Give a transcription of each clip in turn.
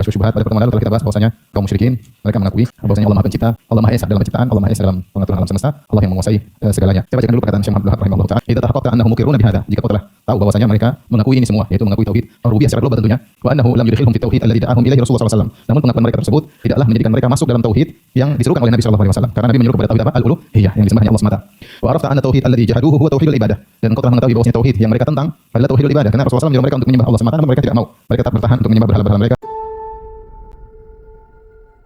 kitab Syubhat pada pertemuan lalu telah kita bahas bahwasanya kaum musyrikin mereka mengakui bahwasanya Allah Maha Pencipta, Allah Maha Esa dalam penciptaan, Allah Maha Esa dalam pengaturan alam semesta, Allah yang menguasai segalanya. Saya bacakan dulu perkataan Syekh Muhammad rahimahullah taala. Idza tahaqqaqta annahum muqirruna bihadza, jika kau telah tahu bahwasanya mereka mengakui ini semua, yaitu mengakui tauhid rububiyah secara global tentunya, wa annahu lam yudkhilhum fi tauhid alladzi da'ahum ilaihi Rasulullah sallallahu alaihi wasallam. Namun pengakuan mereka tersebut tidaklah menjadikan mereka masuk dalam tauhid yang diserukan oleh Nabi sallallahu alaihi wasallam, karena Nabi menyuruh kepada tauhid apa? Al-uluhiyah, yang disembah hanya Allah semata. Wa arafta anna tauhid alladzi jahaduhu huwa tauhidul ibadah. Dan engkau telah mengetahui bahwasanya tauhid yang mereka tentang adalah tauhidul ibadah, karena Rasulullah SAW menyuruh mereka untuk menyembah Allah semata, namun mereka tidak mau. Mereka tetap bertahan untuk menyembah berhala-berhala mereka.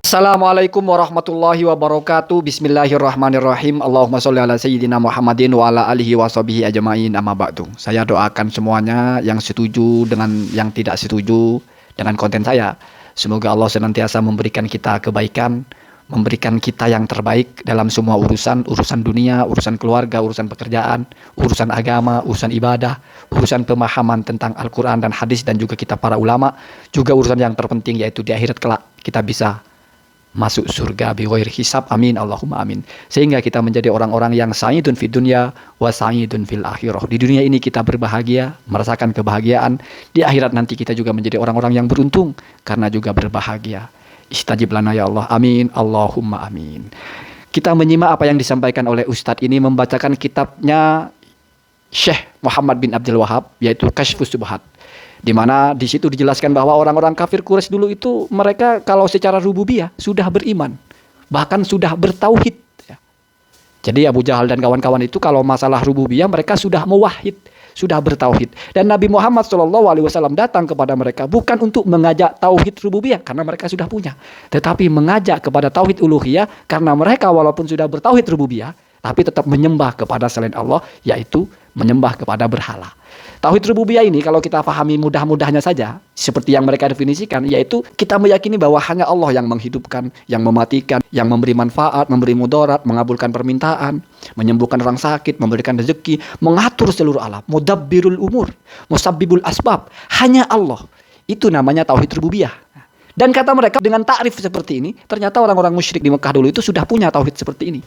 Assalamualaikum warahmatullahi wabarakatuh. Bismillahirrahmanirrahim. Allahumma sholli ala sayyidina Muhammadin wa ala alihi wa sahbihi ajma'in, amma ba'du. Saya doakan semuanya yang setuju dengan yang tidak setuju dengan konten saya. Semoga Allah senantiasa memberikan kita kebaikan, memberikan kita yang terbaik dalam semua urusan dunia, urusan keluarga, urusan pekerjaan, urusan agama, urusan ibadah, urusan pemahaman tentang Al-Quran dan hadis, dan juga kita para ulama, juga urusan yang terpenting yaitu di akhirat kelak kita bisa masuk surga bi ghairi hisab. Amin Allahumma amin. Sehingga kita menjadi orang-orang yang sa'idun fid dunya wa sa'idun fil akhirah. Di dunia ini kita berbahagia, merasakan kebahagiaan. Di akhirat nanti kita juga menjadi orang-orang yang beruntung karena juga berbahagia. Istajib lana ya Allah. Amin Allahumma amin. Kita menyimak apa yang disampaikan oleh Ustadz ini, membacakan kitabnya Syekh Muhammad bin Abdul Wahab, yaitu Kasyfus Syubhat, di mana di situ dijelaskan bahwa orang-orang kafir Quraisy dulu itu mereka kalau secara rububiyah sudah beriman, bahkan sudah bertauhid. Jadi Abu Jahal dan kawan-kawan itu kalau masalah rububiyah mereka sudah muwahhid, sudah bertauhid. Dan Nabi Muhammad SAW datang kepada mereka bukan untuk mengajak tauhid rububiyah karena mereka sudah punya, tetapi mengajak kepada tauhid uluhiyah karena mereka walaupun sudah bertauhid rububiyah tapi tetap menyembah kepada selain Allah, yaitu menyembah kepada berhala. Tauhid rububiyah ini kalau kita pahami mudah-mudahnya saja, seperti yang mereka definisikan, yaitu kita meyakini bahwa hanya Allah yang menghidupkan, yang mematikan, yang memberi manfaat, memberi mudarat, mengabulkan permintaan, menyembuhkan orang sakit, memberikan rezeki, mengatur seluruh alam, mudabbirul umur, musabbibul asbab. Hanya Allah. Itu namanya tauhid rububiyah. Dan kata mereka dengan takrif seperti ini, ternyata orang-orang musyrik di Mekah dulu itu sudah punya tauhid seperti ini.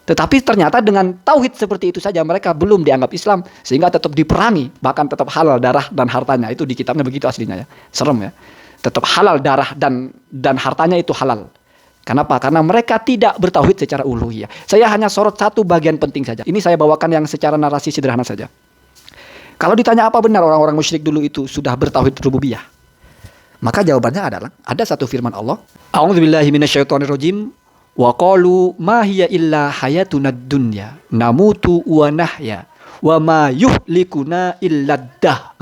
Tetapi ternyata dengan tauhid seperti itu saja mereka belum dianggap Islam, sehingga tetap diperangi, bahkan tetap halal darah dan hartanya. Itu di kitabnya begitu aslinya ya. Serem ya. Tetap halal darah dan hartanya itu halal. Kenapa? Karena mereka tidak bertauhid secara uluhiyah. Saya hanya sorot satu bagian penting saja. Ini saya bawakan yang secara narasi sederhana saja. Kalau ditanya apa benar orang-orang musyrik dulu itu sudah bertauhid rububiyah, maka jawabannya adalah ada satu firman Allah, A'udzubillahi minasyaitonirrajim. Wa qalu ma hiya illa hayatuna dunya namutu wa nahya wa ma yuhlikuna illa ad-dahr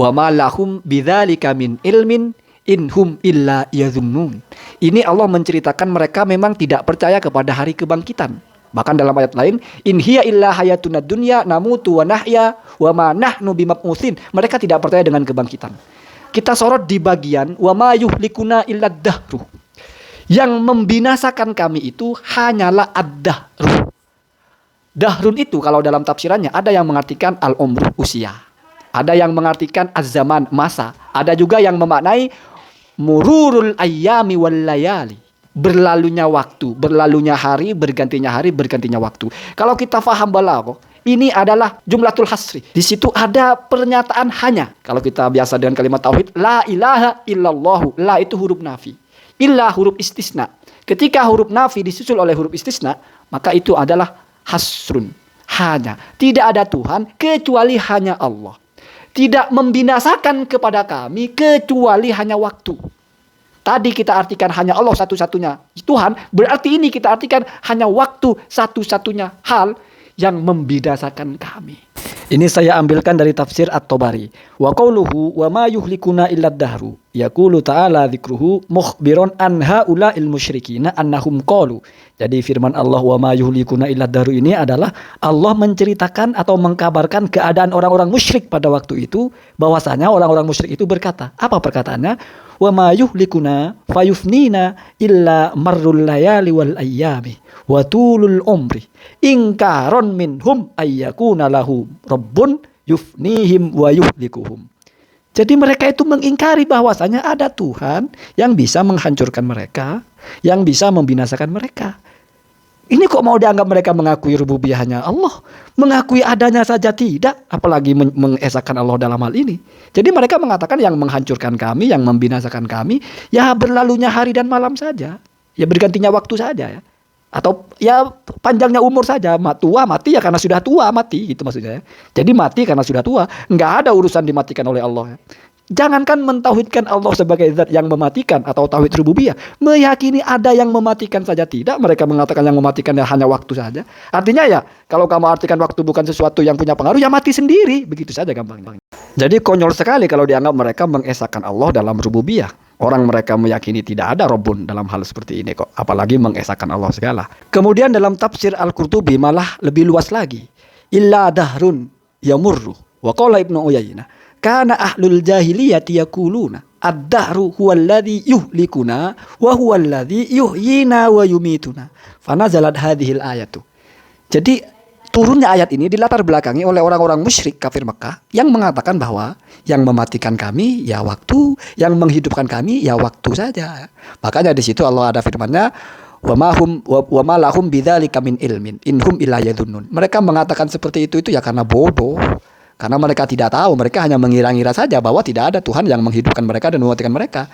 wa ma lahum bidzalika min ilmin inhum illa yadhunnun. Ini Allah menceritakan mereka memang tidak percaya kepada hari kebangkitan. Bahkan dalam ayat lain, in hiya illa hayatuna dunya namutu wa nahya wa ma nahnu bimab'utsin. Mereka tidak percaya dengan kebangkitan. Kita sorot di bagian wa ma yuhlikuna illa ad-dahr. Yang membinasakan kami itu hanyalah ad-dahrun. Dahrun itu kalau dalam tafsirannya ada yang mengartikan al-umru, usia. Ada yang mengartikan az-zaman, masa. Ada juga yang memaknai mururul ayyami wal layali. Berlalunya waktu, berlalunya hari, bergantinya waktu. Kalau kita faham balaghah, ini adalah jumlatul hasri. Di situ ada pernyataan hanya. Kalau kita biasa dengan kalimat tauhid, la ilaha illallahu. La itu huruf nafi. Illa huruf istisna. Ketika huruf nafi disusul oleh huruf istisna, maka itu adalah hasrun. Hanya. Tidak ada Tuhan kecuali hanya Allah. Tidak membinasakan kepada kami kecuali hanya waktu. Tadi kita artikan hanya Allah satu-satunya Tuhan. Berarti ini kita artikan hanya waktu satu-satunya hal yang membinasakan kami. Ini saya ambilkan dari tafsir At-Tabari. Wa qauluhu wa ma yuhlikuna illa ad-dahru. Yaqulu ta'ala dzikruhu mukhbiron an haula'il musyrikina annahum qalu. Jadi firman Allah wa ma yuhlikuna illa ad-dahru ini adalah Allah menceritakan atau mengkabarkan keadaan orang-orang musyrik pada waktu itu, bahwasanya orang-orang musyrik itu berkata, apa perkataannya? Wa ma yuhlikuna fayufnina illa marrul layali wal ayyami wa tulul umri ingkaron minhum ayyakuna lahu rabbun yufnihim wa yuhlikuhum. Jadi mereka itu mengingkari bahwasanya ada Tuhan yang bisa menghancurkan mereka, yang bisa membinasakan mereka. Ini kok mau dianggap mereka mengakui rububiyahnya Allah, mengakui adanya saja tidak, apalagi mengesahkan Allah dalam hal ini. Jadi mereka mengatakan yang menghancurkan kami, yang membinasakan kami, ya berlalunya hari dan malam saja, ya bergantinya waktu saja ya. Atau ya panjangnya umur saja, tua mati ya karena sudah tua mati, gitu maksudnya ya. Jadi mati karena sudah tua, nggak ada urusan dimatikan oleh Allah ya. Jangankan mentauhidkan Allah sebagai zat yang mematikan atau tauhid rububiyah, meyakini ada yang mematikan saja tidak. Mereka mengatakan yang mematikan hanya waktu saja. Artinya ya, kalau kamu artikan waktu bukan sesuatu yang punya pengaruh, ya mati sendiri. Begitu saja gampangnya. Jadi konyol sekali kalau dianggap mereka mengesahkan Allah dalam rububiyah. Orang mereka meyakini tidak ada Rabbun dalam hal seperti ini kok. Apalagi mengesahkan Allah segala. Kemudian dalam tafsir Al-Qurtubi malah lebih luas lagi. Illa dahrun yamurru. Wa qala Ibnu Uyainah. Kana ahlul jahiliyati yaquluna ad-dahru huwallazi yuhlikuna wa huwallazi yuhyina wa yumituna. Fanazalat hadhil ayatu. Jadi turunnya ayat ini dilatar belakangi oleh orang-orang musyrik kafir Mekah yang mengatakan bahwa yang mematikan kami ya waktu, yang menghidupkan kami ya waktu saja. Makanya di situ Allah ada firman-Nya wa ma lahum bidzalika min ilmin inhum illa yadhunnun. Mereka mengatakan seperti itu ya karena bodoh. Karena mereka tidak tahu, mereka hanya mengira-ngira saja bahwa tidak ada Tuhan yang menghidupkan mereka dan mematikan mereka.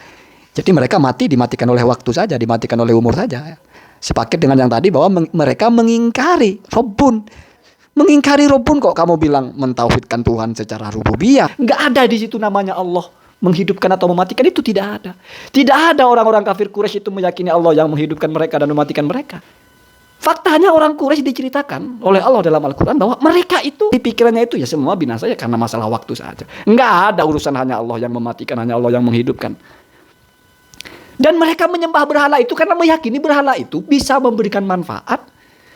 Jadi mereka mati dimatikan oleh waktu saja, dimatikan oleh umur saja. Sepaket dengan yang tadi bahwa mereka mengingkari Rabbun. Mengingkari Rabbun kok kamu bilang mentauhidkan Tuhan secara rububiyah. Nggak ada di situ namanya Allah menghidupkan atau mematikan, itu tidak ada. Tidak ada orang-orang kafir Quraisy itu meyakini Allah yang menghidupkan mereka dan mematikan mereka. Faktanya orang Quraisy diceritakan oleh Allah dalam Al-Quran bahwa mereka itu di pikirannya itu ya semua binasa ya karena masalah waktu saja. Nggak ada urusan hanya Allah yang mematikan, hanya Allah yang menghidupkan. Dan mereka menyembah berhala itu karena meyakini berhala itu bisa memberikan manfaat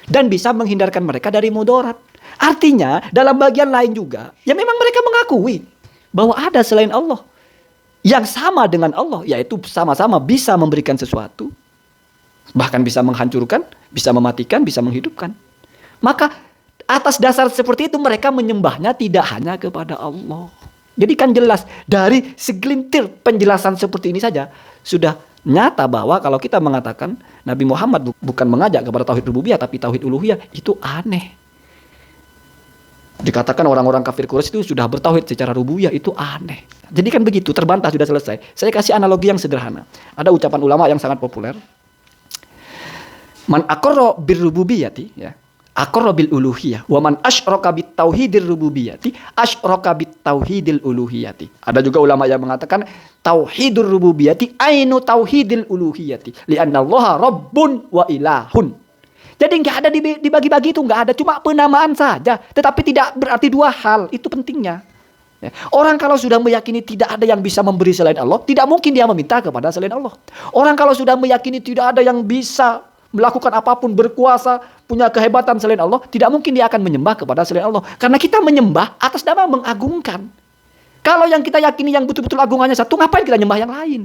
dan bisa menghindarkan mereka dari mudarat. Artinya dalam bagian lain juga ya memang mereka mengakui bahwa ada selain Allah yang sama dengan Allah, yaitu sama-sama bisa memberikan sesuatu, bahkan bisa menghancurkan, bisa mematikan, bisa menghidupkan. Maka atas dasar seperti itu mereka menyembahnya tidak hanya kepada Allah. Jadi kan jelas dari segelintir penjelasan seperti ini saja sudah nyata bahwa kalau kita mengatakan Nabi Muhammad bukan mengajak kepada tauhid rububiyah tapi tauhid uluhiyah, itu aneh. Dikatakan orang-orang kafir Quraisy itu sudah bertauhid secara rububiyah, itu aneh. Jadi kan begitu, terbantah, sudah selesai. Saya kasih analogi yang sederhana. Ada ucapan ulama yang sangat populer. Man aqarra birrububiyyati ya, aqarra bil uluhiyah, wa man asyraka bit tauhidir rububiyyati asyraka bit tauhidil uluhiyati. Ada juga ulama yang mengatakan tauhidur rububiyyati ainu tauhidil uluhiyati, li'anna Allaha rabbun wa ilahun. Jadi nggak ada dibagi-bagi itu, nggak ada, cuma penamaan saja, tetapi tidak berarti dua hal. Itu pentingnya. Ya. Orang kalau sudah meyakini tidak ada yang bisa memberi selain Allah, tidak mungkin dia meminta kepada selain Allah. Orang kalau sudah meyakini tidak ada yang bisa melakukan apapun, berkuasa, punya kehebatan selain Allah, tidak mungkin dia akan menyembah kepada selain Allah. Karena kita menyembah atas nama mengagungkan. Kalau yang kita yakini yang betul-betul agungannya satu, ngapain kita nyembah yang lain?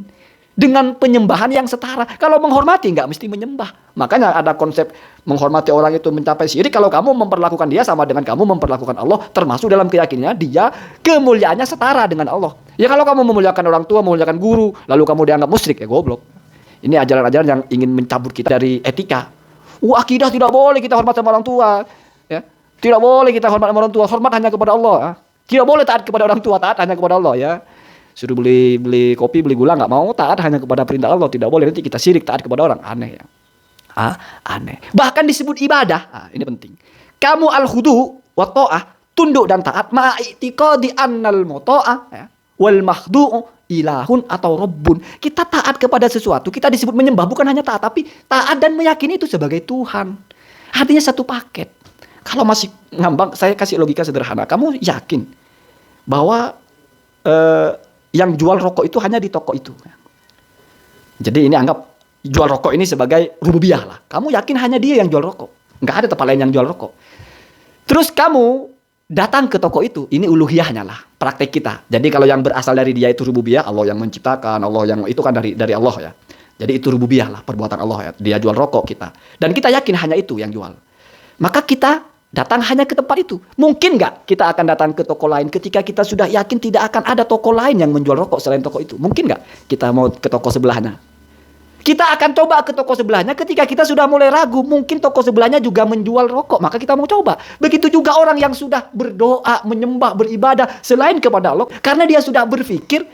Dengan penyembahan yang setara. Kalau menghormati nggak mesti menyembah. Makanya ada konsep menghormati orang itu mencapai syirik. Kalau kamu memperlakukan dia sama dengan kamu memperlakukan Allah, termasuk dalam keyakinannya dia kemuliaannya setara dengan Allah. Ya kalau kamu memuliakan orang tua, memuliakan guru, lalu kamu dianggap musyrik, ya goblok. Ini ajaran-ajaran yang ingin mencabut kita dari etika. Akidah tidak boleh kita hormat sama orang tua. Ya. Tidak boleh kita hormat sama orang tua. Hormat hanya kepada Allah. Ya. Tidak boleh taat kepada orang tua. Taat hanya kepada Allah. Ya. Suruh beli kopi, beli gula, nggak mau. Taat hanya kepada perintah Allah. Tidak boleh. Nanti kita syirik taat kepada orang. Aneh ya. Aneh. Bahkan disebut ibadah. Ini penting. Kamu al-khudu wa ta'ah. Tunduk dan taat. Ma'i'tiqadi annal muta'ah. Ya. Wal mahdu'u ilahun atau Rabbun. Kita taat kepada sesuatu, kita disebut menyembah, bukan hanya taat, tapi taat dan meyakini itu sebagai Tuhan. Artinya satu paket. Kalau masih ngambang, saya kasih logika sederhana. Kamu yakin bahwa yang jual rokok itu hanya di toko itu. Jadi ini anggap jual rokok ini sebagai rububiyah lah. Kamu yakin hanya dia yang jual rokok, nggak ada tempat lain yang jual rokok. Terus kamu datang ke toko itu, ini uluhiyahnya lah, praktek kita. Jadi kalau yang berasal dari dia itu rububiyah, Allah yang menciptakan, Allah yang itu kan dari Allah ya. Jadi itu rububiyah lah, perbuatan Allah ya. Dia jual rokok kita. Dan kita yakin hanya itu yang jual. Maka kita datang hanya ke tempat itu. Mungkin nggak kita akan datang ke toko lain ketika kita sudah yakin tidak akan ada toko lain yang menjual rokok selain toko itu? Mungkin nggak kita mau ke toko sebelahnya? Kita akan coba ke toko sebelahnya ketika kita sudah mulai ragu. Mungkin toko sebelahnya juga menjual rokok, maka kita mau coba. Begitu juga orang yang sudah berdoa, menyembah, beribadah selain kepada Allah, karena dia sudah berpikir,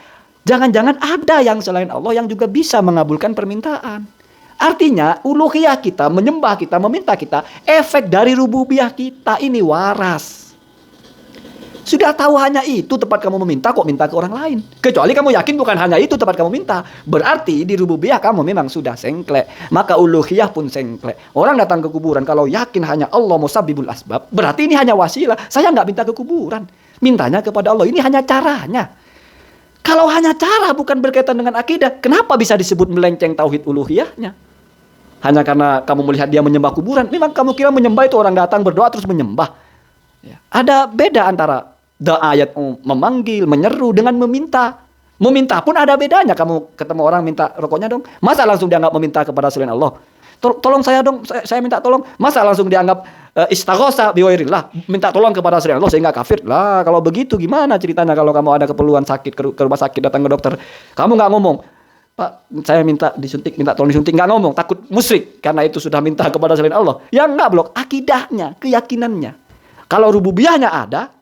jangan-jangan ada yang selain Allah yang juga bisa mengabulkan permintaan. Artinya, uluhiyah kita, menyembah kita, meminta kita, efek dari rububiyah kita ini waras. Sudah tahu hanya itu tempat kamu meminta, kok minta ke orang lain. Kecuali kamu yakin bukan hanya itu tempat kamu minta. Berarti di rububiyah kamu memang sudah sengklek. Maka uluhiyah pun sengklek. Orang datang ke kuburan, kalau yakin hanya Allah musabbibul asbab, berarti ini hanya wasilah. Saya nggak minta ke kuburan. Mintanya kepada Allah. Ini hanya caranya. Kalau hanya cara bukan berkaitan dengan akidah, kenapa bisa disebut melenceng tauhid uluhiyahnya? Hanya karena kamu melihat dia menyembah kuburan. Memang kamu kira menyembah itu orang datang berdoa terus menyembah. Ya. Ada beda antara ayat memanggil, menyeru dengan meminta. Meminta pun ada bedanya. Kamu ketemu orang minta rokoknya dong. Masa langsung dianggap meminta kepada selain Allah? Tolong saya dong, saya minta tolong. Masa langsung dianggap istighosa biwairillah, minta tolong kepada selain Allah sehingga kafir? Lah, kalau begitu gimana ceritanya kalau kamu ada keperluan sakit ke rumah sakit datang ke dokter, kamu nggak ngomong, Pak, saya minta disuntik, minta tolong disuntik, nggak ngomong, takut musyrik karena itu sudah minta kepada selain Allah. Ya nggak, blok, akidahnya, keyakinannya. Kalau rububiyahnya ada,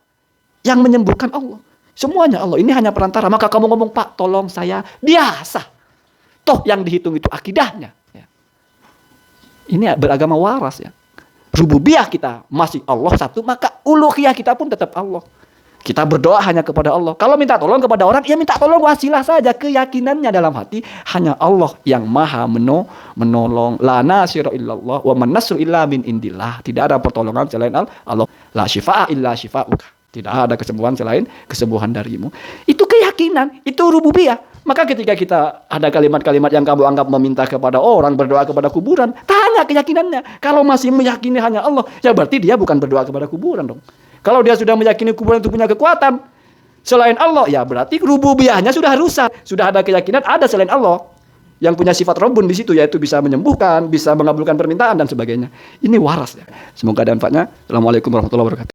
yang menyembuhkan Allah. Semuanya Allah. Ini hanya perantara. Maka kamu ngomong, Pak, tolong saya. Biasa. Toh yang dihitung itu akidahnya. Ya. Ini beragama waras ya. Rububiyah kita masih Allah satu, maka uluhiyah kita pun tetap Allah. Kita berdoa hanya kepada Allah. Kalau minta tolong kepada orang, ya minta tolong wasilah saja. Keyakinannya dalam hati, hanya Allah yang maha menolong. La nasira illallah, wa man nasru illa min indillah. Tidak ada pertolongan selain Allah. La syifa'a illa syifa'uka. Tidak ada kesembuhan selain kesembuhan darimu. Itu keyakinan, itu rububiyah. Maka ketika kita ada kalimat-kalimat yang kamu anggap meminta kepada orang, berdoa kepada kuburan, tanya keyakinannya. Kalau masih meyakini hanya Allah, ya berarti dia bukan berdoa kepada kuburan dong. Kalau dia sudah meyakini kuburan itu punya kekuatan selain Allah, ya berarti rububiyahnya sudah rusak. Sudah ada keyakinan ada selain Allah yang punya sifat Rabbun di situ, yaitu bisa menyembuhkan, bisa mengabulkan permintaan dan sebagainya. Ini waras ya. Semoga ada manfaatnya. Assalamualaikum warahmatullahi wabarakatuh.